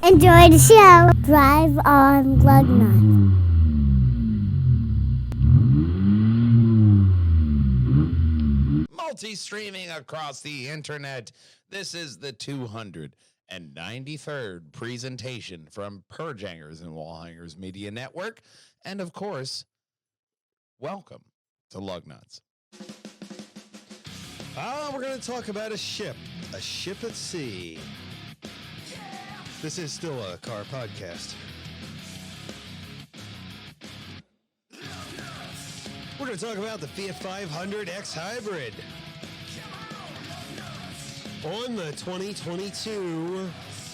Enjoy the show. Drive on Lugnutz. Multi-streaming across the internet. This is the 293rd presentation from Purgehangers and Wallhangers Media Network. And of course, welcome to Lugnutz. We're going to talk about a ship at sea. This is still a car podcast. We're going to talk about the Fiat 500X Hybrid on the 2022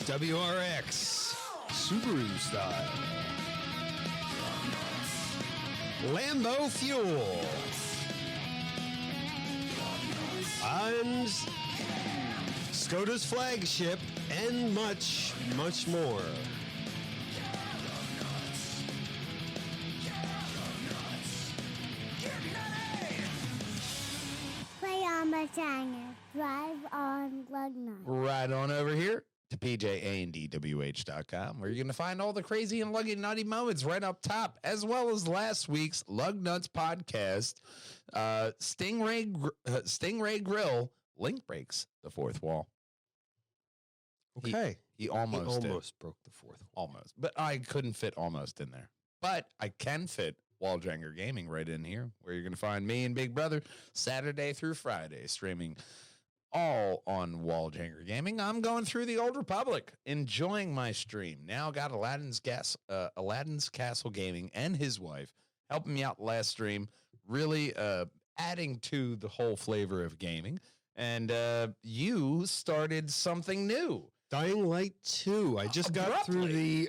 WRX Subaru style. Lambo fuel. And Skoda's flagship, and much, much more. Play on my channel. Drive on Lugnutz. Right on over here to pjandwh.com, where you're going to find all the crazy and luggy nutty moments right up top, as well as last week's Lugnutz podcast. Stingray Grill link breaks the fourth wall. Okay. He almost broke the fourth wall. Almost. But I couldn't fit almost in there. But I can fit Walljanger Gaming right in here, where you're going to find me and Big Brother Saturday through Friday, streaming all on Walljanger Gaming. I'm going through the Old Republic, enjoying my stream. Now got Aladdin's Castle Gaming and his wife helping me out last stream, really adding to the whole flavor of gaming. And you started something new. Dying Light 2. I just got through the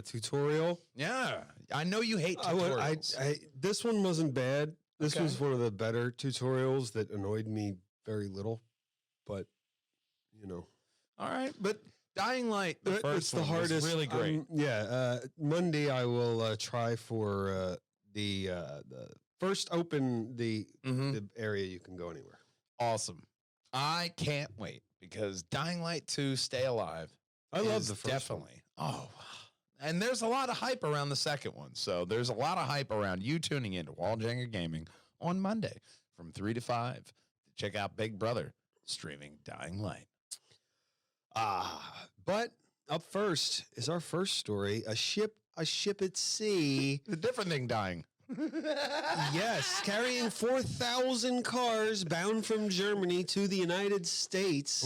tutorial. Yeah, I know you hate tutorials. This one wasn't bad. This was one of the better tutorials that annoyed me very little, but you know. All right, but Dying Light, it's the hardest. Was really great. Monday I will try for the first open the area you can go anywhere. Awesome. I can't wait because Dying Light 2 Stay Alive. I love the first definitely. One. Oh, and there's a lot of hype around the second one. So there's a lot of hype around you tuning into Walljanger Gaming on Monday from 3 to 5 to check out Big Brother streaming Dying Light. But up first is our first story, a ship at sea. The different thing dying. Yes, carrying 4,000 cars bound from Germany to the United States.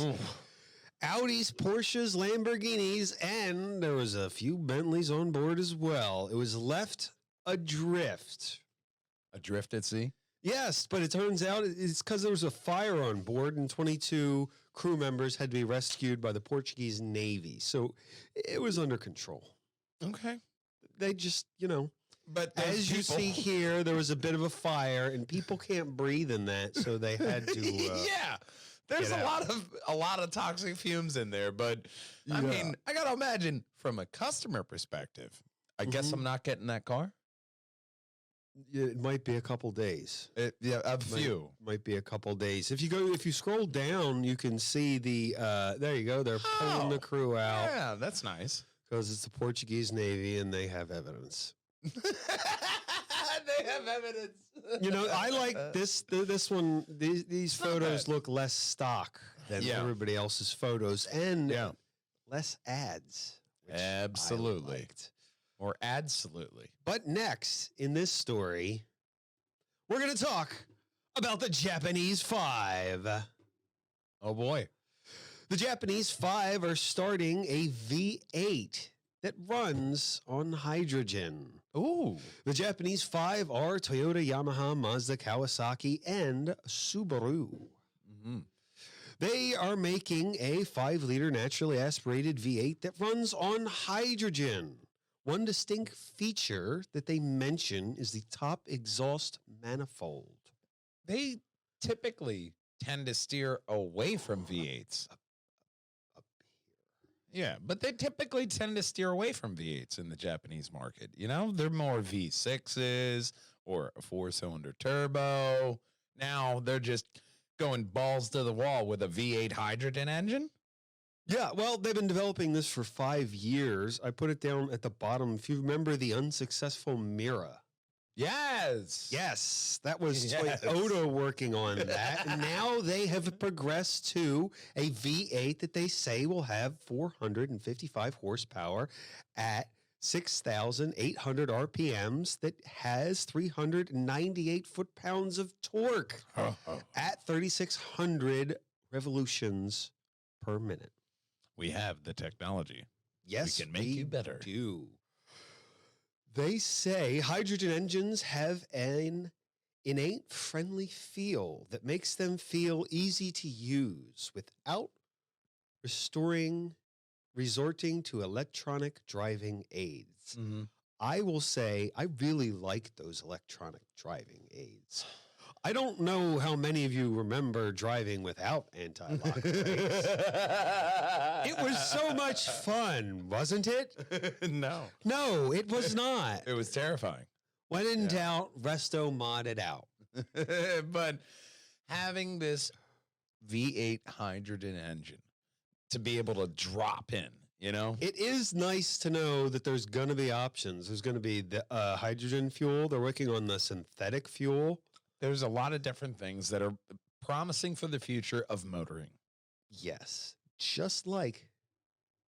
Audis, Porsches, Lamborghinis, and there was a few Bentleys on board as well. It was left adrift. Adrift at sea? Yes, but it turns out it's because there was a fire on board and 22 crew members had to be rescued by the Portuguese Navy. So it was under control. Okay. They just, But as you see here, there was a bit of a fire, and people can't breathe in that, so they had to. Yeah, there's a lot of toxic fumes in there. But I mean, I gotta imagine from a customer perspective. I guess I'm not getting that car. It might be a couple days. A few might be a couple days. If you scroll down, you can see the. There you go. They're pulling the crew out. Yeah, that's nice because it's the Portuguese Navy, and they have evidence. They have evidence. I like this one. These photos look less stock than everybody else's photos, and less ads. Absolutely, or absolutely. But next in this story, we're going to talk about the Japanese 5. Oh boy, the Japanese 5 are starting a V8 that runs on hydrogen. Ooh. The Japanese 5 are Toyota, Yamaha, Mazda, Kawasaki, and Subaru. Mm-hmm. They are making a 5-liter naturally aspirated V8 that runs on hydrogen. One distinct feature that they mention is the top exhaust manifold. They typically tend to steer away from V8s. Yeah, but they typically tend to steer away from V8s in the Japanese market. They're more V6s or a 4-cylinder turbo. Now they're just going balls to the wall with a V8 hydrogen engine. Yeah, well, they've been developing this for 5 years. I put it down at the bottom. If you remember the unsuccessful Mira. Yes. Yes, that was Yes. Toyota working on that. Now they have progressed to a V8 that they say will have 455 horsepower at 6,800 RPMs that has 398 foot-pounds of torque at 3,600 revolutions per minute. We have the technology. Yes, we can make you better. Do. They say hydrogen engines have an innate friendly feel that makes them feel easy to use without resorting to electronic driving aids. Mm-hmm. I will say I really like those electronic driving aids. I don't know how many of you remember driving without anti-lock brakes. It was so much fun, wasn't it? No. No, it was not. It was terrifying. When in doubt, Restomod it out. But having this V8 hydrogen engine to be able to drop in, you know? It is nice to know that there's going to be options. There's going to be the hydrogen fuel. They're working on the synthetic fuel. There's a lot of different things that are promising for the future of motoring. Yes, just like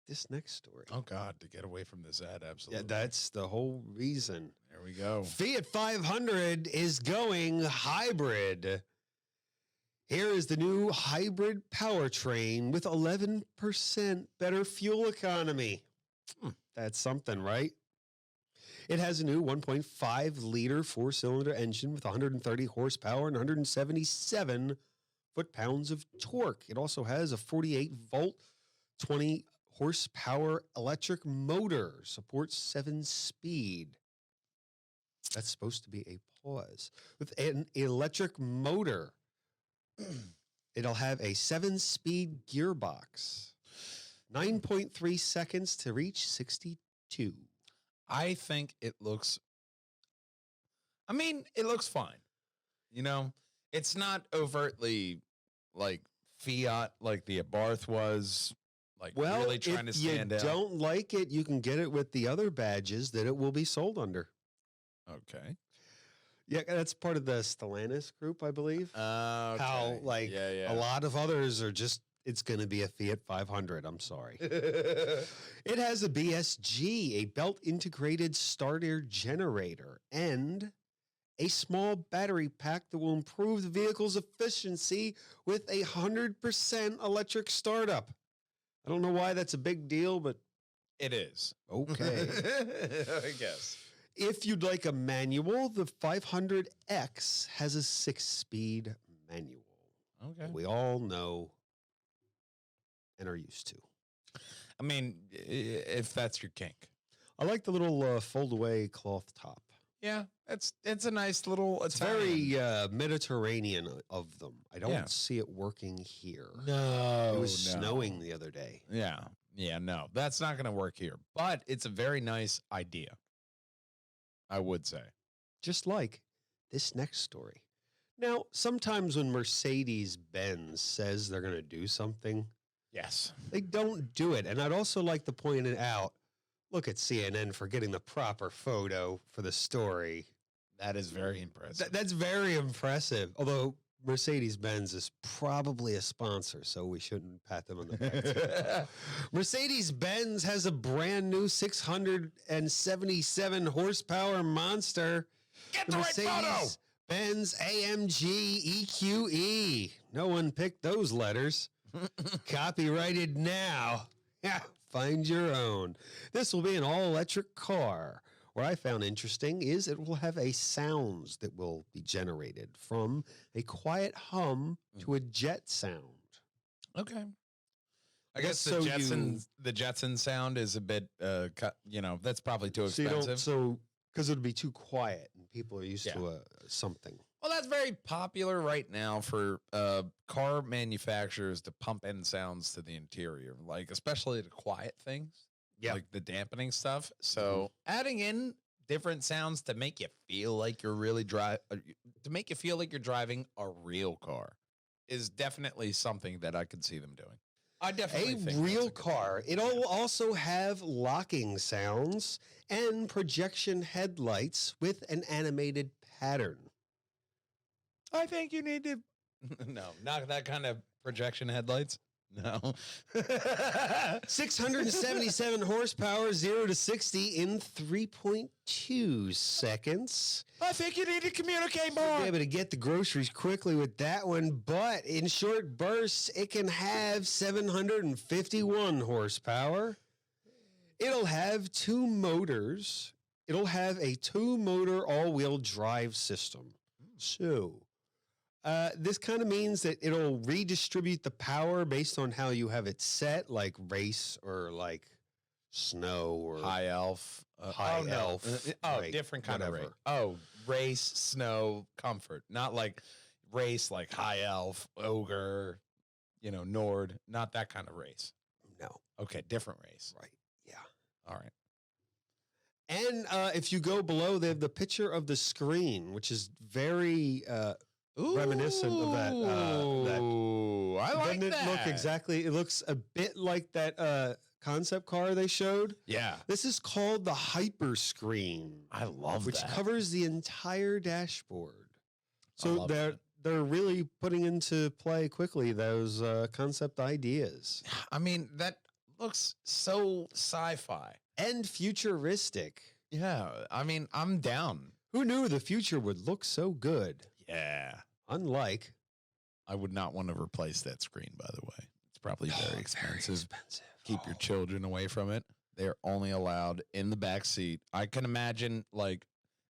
this next story. Oh, God, to get away from this ad, absolutely. Yeah, that's the whole reason. There we go. Fiat 500 is going hybrid. Here is the new hybrid powertrain with 11% better fuel economy. That's something, right? It has a new 1.5-liter four-cylinder engine with 130 horsepower and 177 foot-pounds of torque. It also has a 48-volt, 20-horsepower electric motor. Supports 7-speed. That's supposed to be a pause. With an electric motor, it'll have a 7-speed gearbox. 9.3 seconds to reach 62. I think it looks fine. You know, it's not overtly like Fiat like the Abarth was, like really trying to stand out. If you don't like it, you can get it with the other badges that it will be sold under. Okay. Yeah, that's part of the Stellantis group, I believe. Okay. How a lot of others are just, it's going to be a Fiat 500. I'm sorry. It has a BSG, a belt-integrated starter generator, and a small battery pack that will improve the vehicle's efficiency with a 100% electric startup. I don't know why that's a big deal, but it is. Okay. I guess. If you'd like a manual, the 500X has a 6-speed manual. Okay. We all know and are used to. I mean, if that's your kink. I like the little fold-away cloth top. Yeah, it's a nice little. It's very Mediterranean of them. I don't see it working here. No, it was snowing the other day. Yeah, no, that's not going to work here. But it's a very nice idea, I would say. Just like this next story. Now, sometimes when Mercedes-Benz says they're going to do something, yes, they don't do it. And I'd also like to point it out. Look at CNN for getting the proper photo for the story. That is very impressive. That's very impressive. Although Mercedes-Benz is probably a sponsor, so we shouldn't pat them on the back. Mercedes-Benz has a brand new 677 horsepower monster. Get the right photo. Benz AMG EQE. No one picked those letters. Copyrighted now. Yeah, find your own. This will be an all-electric car. What I found interesting is it will have a sounds that will be generated from a quiet hum to a jet sound. Okay. I guess the Jetson sound is a bit, that's probably too expensive. Because it would be too quiet and people are used to something. Well, that's very popular right now for car manufacturers to pump in sounds to the interior, like especially the quiet things, like the dampening stuff. So adding in different sounds to make you feel like you're really driving a real car is definitely something that I could see them doing. I definitely A think real that's a good car. thing. It'll also have locking sounds and projection headlights with an animated pattern. I think you need to. No, not that kind of projection headlights. No. 677 horsepower, 0 to 60 in 3.2 seconds. I think you need to communicate You'll be more. able to get the groceries quickly with that one, but in short bursts, it can have 751 horsepower. It'll have 2 motors. It'll have a 2-motor all-wheel drive system. So, this kind of means that it'll redistribute the power based on how you have it set, like race or like snow or High elf. High elf, like, different kind of race. whatever. Oh, race, snow, comfort. Not like race like high elf, ogre, Nord. Not that kind of race. No, Okay, different race. right. Yeah. All right. And if you go below, they have the picture of the screen, which is very reminiscent of that. Ooh, I like doesn't that. it look exactly? It looks a bit like that concept car they showed. Yeah, This is called the Hyper Screen, I love which that. covers the entire dashboard. I So love they're that. they're really putting into play quickly those concept ideas I mean, that looks so sci-fi. and futuristic. Yeah, I mean, I'm down. Who knew the future would look so good? Yeah, Unlike I would not want to replace that screen. By the way, it's probably very expensive. expensive. Keep your children away from it. They're only allowed in the back seat. I can imagine like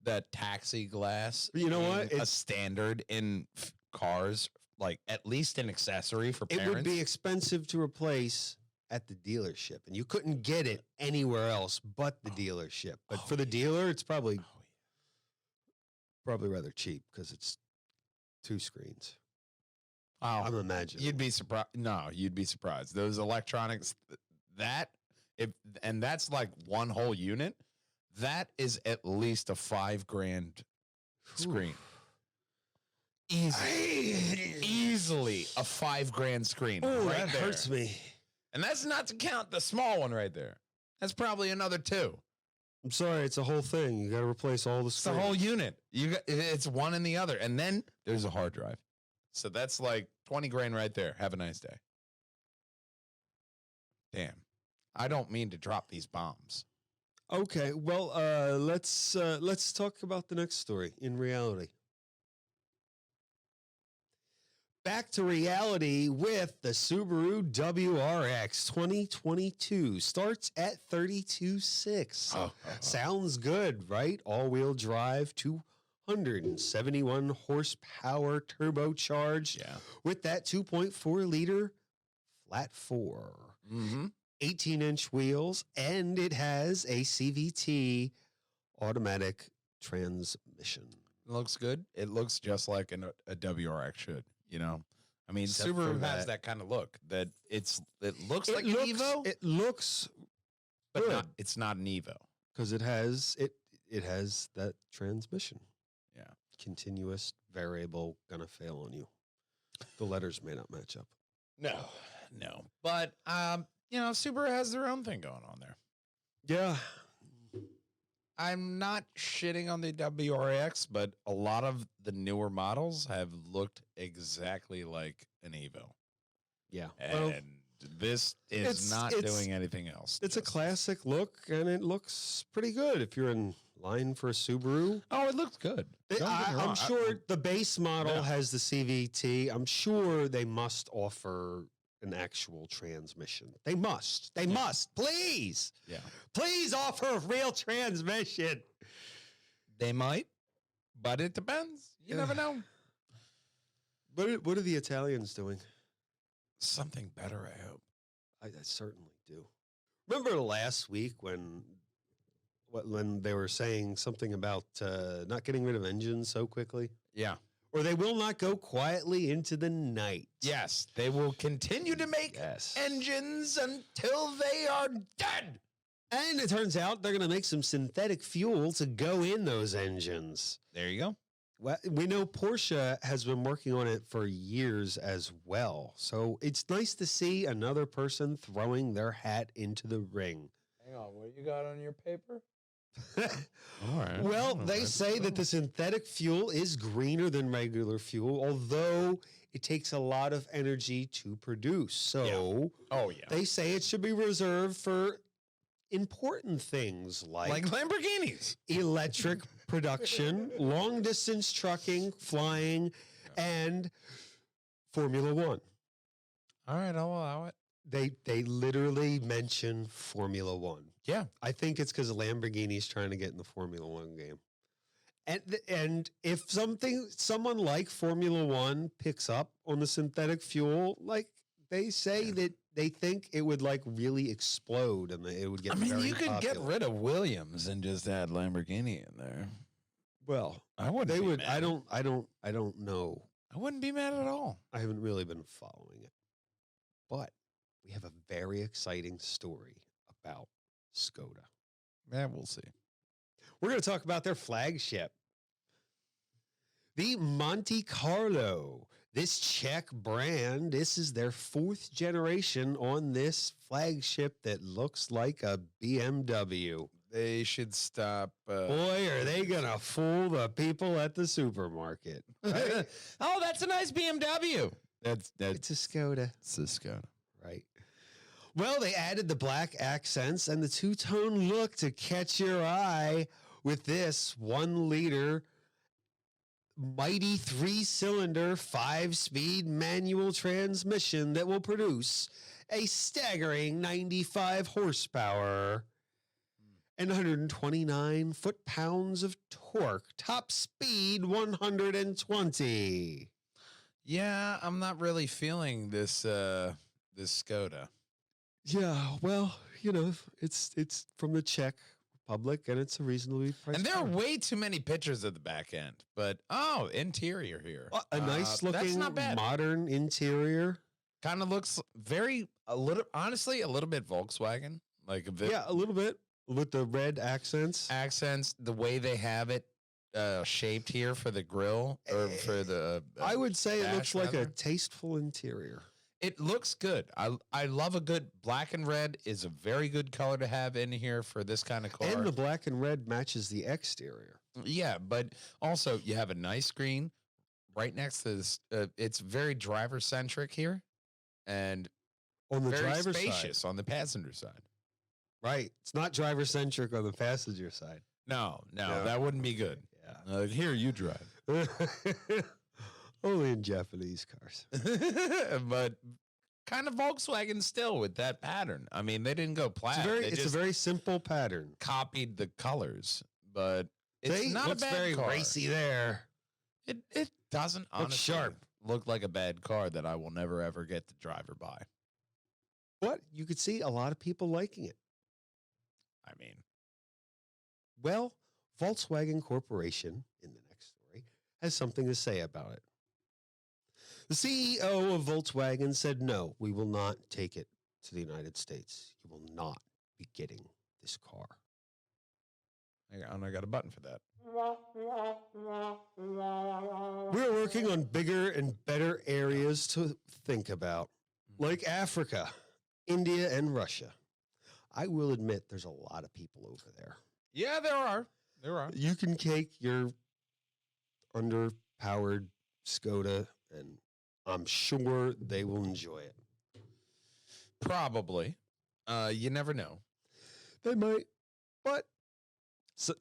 that taxi glass. You know what? being a It's- standard in cars, like at least an accessory for It parents. would be expensive to replace at the dealership, and you couldn't get it anywhere else but the dealership. But Oh, for the yeah. dealer, it's probably Oh, rather cheap because it's 2 screens. yeah. I'm imagining. You'd be surprised. No, you'd be surprised. Those electronics, and that's like one whole unit. That is at least a $5,000 screen. Easily a $5,000 screen. Oh, right that there. hurts me. And that's not to count the small one right there. That's probably another 2. I'm sorry, it's a whole thing. You got to replace all the It's the screens. whole unit. It's one and the other, and then there's a hard drive. So that's like $20,000 right there. Have a nice day. Damn, I don't mean to drop these bombs. Okay, well, let's talk about the next story. In reality, back to reality with the Subaru WRX 2022 starts at 32.6. Sounds good, right? All-wheel drive, 271 horsepower turbocharged Yeah. with that 2.4 liter flat 4. Mm-hmm. 18-inch wheels, and it has a CVT automatic transmission. Looks good. It looks just like a WRX should. I mean, Except Subaru for has that- that kind of look. That it looks like an Evo, It looks but good it's not an Evo. because it has that transmission. Yeah. Continuous, variable, gonna fail on you. The letters may not match up. No. But Subaru has their own thing going on there. Yeah. I'm not shitting on the WRX, but a lot of the newer models have looked exactly like an Evo. Yeah. And Well, this is not it's- doing anything else. it's a justice. classic look, and it looks pretty good if you're in line for a Subaru. Oh, it looks good. Don't get me wrong. I'm sure the base model Yeah. has the CVT. I'm sure they must offer an actual transmission. They must. They must. Please. Yeah. Please offer a real transmission. They might, but it depends. You never know. What are the Italians doing? Something better, I hope. I certainly do. Remember last week when they were saying something about not getting rid of engines so quickly? Yeah. Or they will not go quietly into the night. Yes, they will continue to make Yes. engines until they are dead. And it turns out they're going to make some synthetic fuel to go in those engines. There you go. Well, we know Porsche has been working on it for years as well. So it's nice to see another person throwing their hat into the ring. Hang on, what you got on your paper? All right. Well, they say that the synthetic fuel is greener than regular fuel, although it takes a lot of energy to produce. So they say it should be reserved for important things like Lamborghinis, electric production, long distance trucking, flying, and Formula One. All right, I'll allow it. They literally mention Formula One. Yeah. I think it's because Lamborghini's trying to get in the Formula One game. And if someone like Formula One picks up on the synthetic fuel, like they say that they think it would like really explode and it would get very you could popular. get rid of Williams and just add Lamborghini in there. Well, I wouldn't. They be would. Mad. I don't know. I wouldn't be mad at all. I haven't really been following it, but we have a very exciting story about Skoda. Yeah, we'll see. We're going to talk about their flagship, the Monte Carlo. This Czech brand, this is their 4th generation on this flagship that looks like a BMW. They should stop. Boy, are they going to fool the people at the supermarket. Right? Oh, that's a nice BMW. That's It's a Skoda. It's a Skoda. Right. Well, they added the black accents and the two-tone look to catch your eye with this 1-liter mighty 3-cylinder 5-speed manual transmission that will produce a staggering 95 horsepower and 129 foot-pounds of torque. Top speed 120. Yeah, I'm not really feeling this this Skoda. Yeah, well, it's from the Czech Republic, and it's a reasonably priced. And there are car. way too many pictures of the back end. But interior here. A nice that's looking not bad. modern interior. Kind of looks honestly a little bit Volkswagen. Like a bit A little bit with the red accents. accents, the way they have it shaped here for the grill or for the I would say it looks dash, like a rather. tasteful interior. It looks good. I love a good black and red is a very good color to have in here for this kind of car. And the black and red matches the exterior. Yeah, but also you have a nice screen right next to this. It's very driver centric here, and On the very driver's spacious side. on the passenger side. Right. It's not driver centric on the passenger side. No, No. that wouldn't be good. Yeah. Here, you drive. Only in Japanese cars. But kind of Volkswagen still with that pattern. I mean, they didn't go plaid. It's a just very simple pattern. copied the colors, but it's They not a looks bad very car. racy there. It doesn't honestly sharp. look like a bad car that I will never ever get to drive or buy. But you could see a lot of people liking it. I mean, Well, Volkswagen Corporation, in the next story, has something to say about it. The CEO of Volkswagen said, no, we will not take it to the United States. You will not be getting this car. I got a button for that. We're working on bigger and better areas to think about, like Africa, India, and Russia. I will admit there's a lot of people over there. Yeah, there are. There are. You can take your underpowered Skoda, and I'm sure they will enjoy it. Probably. You never know. They might, but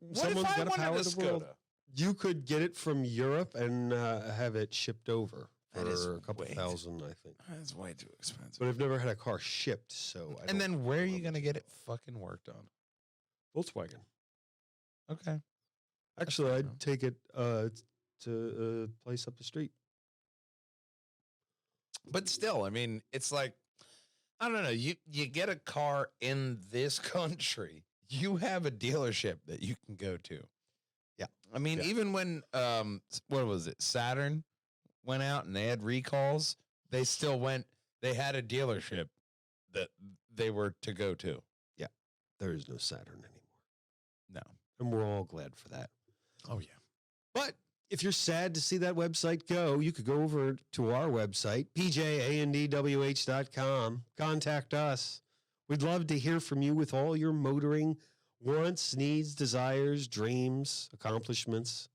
What someone's if I got to wanted power a the world. Skoda? You could get it from Europe and have it shipped over That is for a couple way thousand, I think. That's way too expensive. But I've never had a car shipped, so I And don't then where are you know going to much get about it fucking worked on? Volkswagen. Okay. Actually, fair I'd enough. take it to a place up the street. But still, I mean, it's like, I don't know. You get a car in this country, you have a dealership that you can go to. Yeah. I mean, Yeah. even when what was it? Saturn went out and they had recalls, they still went, they had a dealership that they were to go to. There is no Saturn anymore. No. And we're all glad for that. Oh yeah. But if you're sad to see that website go, you could go over to our website, pjandwh.com. Contact us. We'd love to hear from you with all your motoring wants, needs, desires, dreams, accomplishments.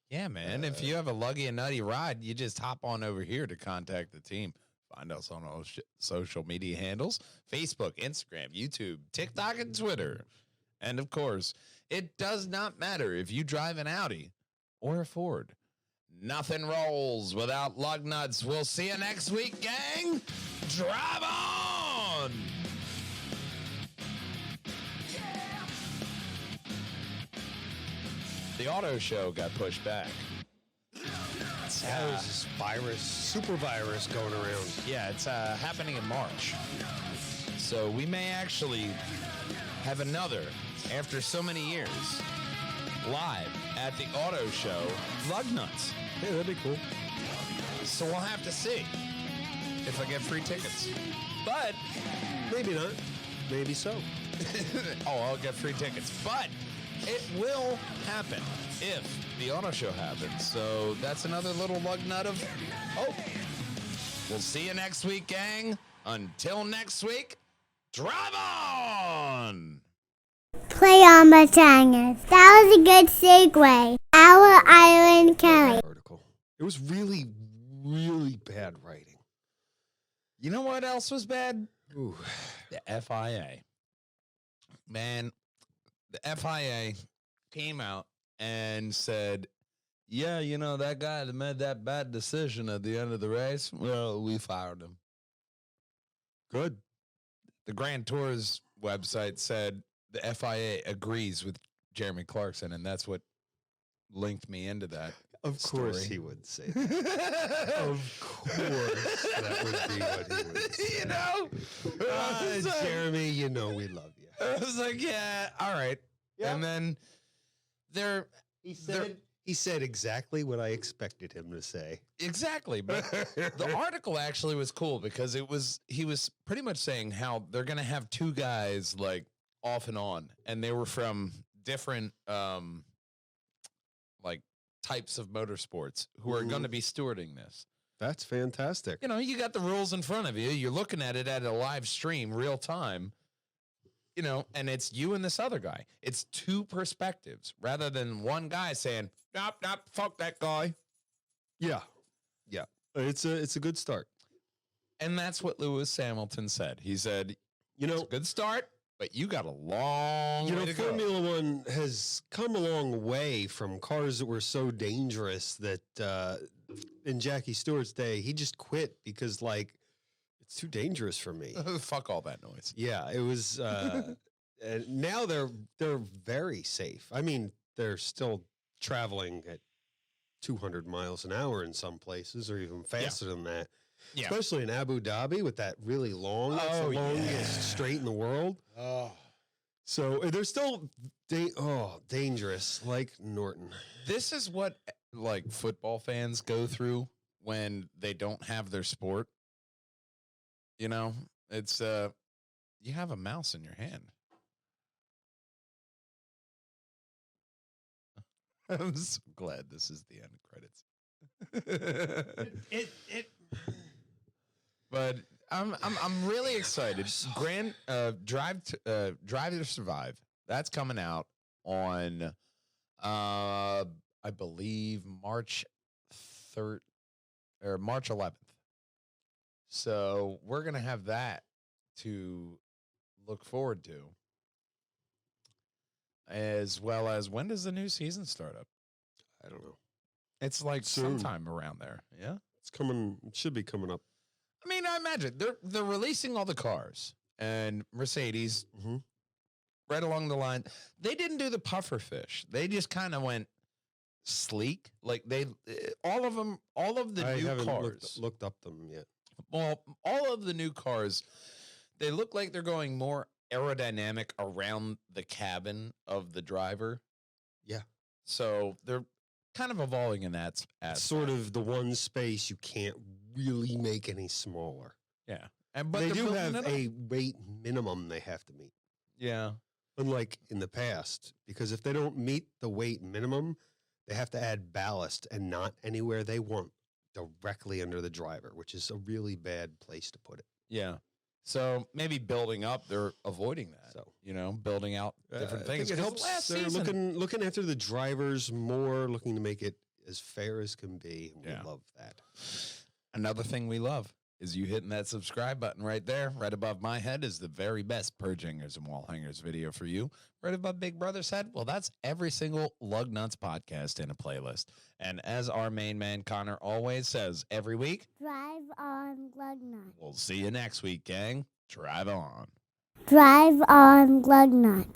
Yeah, man. If you have a luggy and nutty ride, you just hop on over here to contact the team. Find us on all social media handles: Facebook, Instagram, YouTube, TikTok, and Twitter. And of course, it does not matter if you drive an Audi or a Ford. Nothing rolls without Lugnutz. We'll see you next week, gang. Drive on! The auto show got pushed back. There's this virus, super virus going around. Yeah, it's happening in March. So we may actually have another, after so many years, live at the auto show, Lugnutz. Yeah, that'd be cool. So we'll have to see if I get free tickets. But Maybe not. Maybe so. I'll get free tickets. But it will happen if the auto show happens. So that's another little lug nut of hope. We'll see you next week, gang. Until next week, drive on! Play on Batangas. That was a good segue. Our Island Kelly. Article. It was really, really bad writing. You know what else was bad? Ooh. The FIA. Man, the FIA came out and said, yeah, you know, that guy that made that bad decision at the end of the race, well, we fired him. Good. The Grand Tours website said the FIA agrees with Jeremy Clarkson, and that's what linked me into that. Of course story. he would say that. Of course that would be what he would say. You know? Jeremy, you know we love you. I was like, yeah, all right. Yep. And then He said exactly what I expected him to say. exactly. But the article actually was cool because he was pretty much saying how they're going to have two guys like off and on, and they were from different like types of motorsports who are going to be stewarding this. That's fantastic. You know, you got the rules in front of you. You're looking at it at a live stream, real time. You know, and it's you and this other guy. It's two perspectives rather than one guy saying, "Nope, fuck that guy." Yeah. Yeah. It's a good start. And that's what Lewis Hamilton said. He said, You "It's know, a good start, but you got a long way to go." Formula One has come a long way from cars that were so dangerous that in Jackie Stewart's day, he just quit because, like, it's too dangerous for me. Fuck all that noise. Yeah, it was. And now they're very safe. I mean, they're still traveling at 200 miles an hour in some places, or even faster than that. Yeah. Especially in Abu Dhabi with that really long, that's the longest straight in the world. Oh. So they're still dangerous, like Norton. This is what like football fans go through when they don't have their sport. You know, it's you have a mouse in your hand. I'm so glad this is the end credits. But I'm really excited. Drive to Survive. That's coming out on I believe March 3rd or March 11th. So we're gonna have that to look forward to. As well as, when does the new season start up? I don't know. It's like Soon. sometime around there. Yeah. It's coming. It should be coming up. I mean, I imagine they're releasing all the cars, and Mercedes right along the line. They didn't do the puffer fish. They just kind of went sleek. Like all of the I new haven't cars. looked up them yet. Well, all of the new cars, they look like they're going more aerodynamic around the cabin of the driver. Yeah. So they're kind of evolving in that aspect. Sort of the one space you can't really make any smaller. Yeah. But they they're do building have it up. a weight minimum they have to meet. Yeah. Unlike in the past, because if they don't meet the weight minimum, They have to add ballast and not anywhere they want, directly under the driver, which is a really bad place to put it. Yeah. So maybe building up, they're avoiding that. So, building out different I things. think it 'Cause helps. last They're season- looking after the drivers more, looking to make it as fair as can be. We Yeah. love that. Another thing we love is you hitting that subscribe button right there. Right above my head is the very best Purge Hangers and Wall Hangers video for you. Right above Big Brother's head, well, that's every single Lugnutz podcast in a playlist. And as our main man Connor always says every week, Drive on Lugnutz. we'll see you next week, gang. Drive on. Drive on Lugnutz.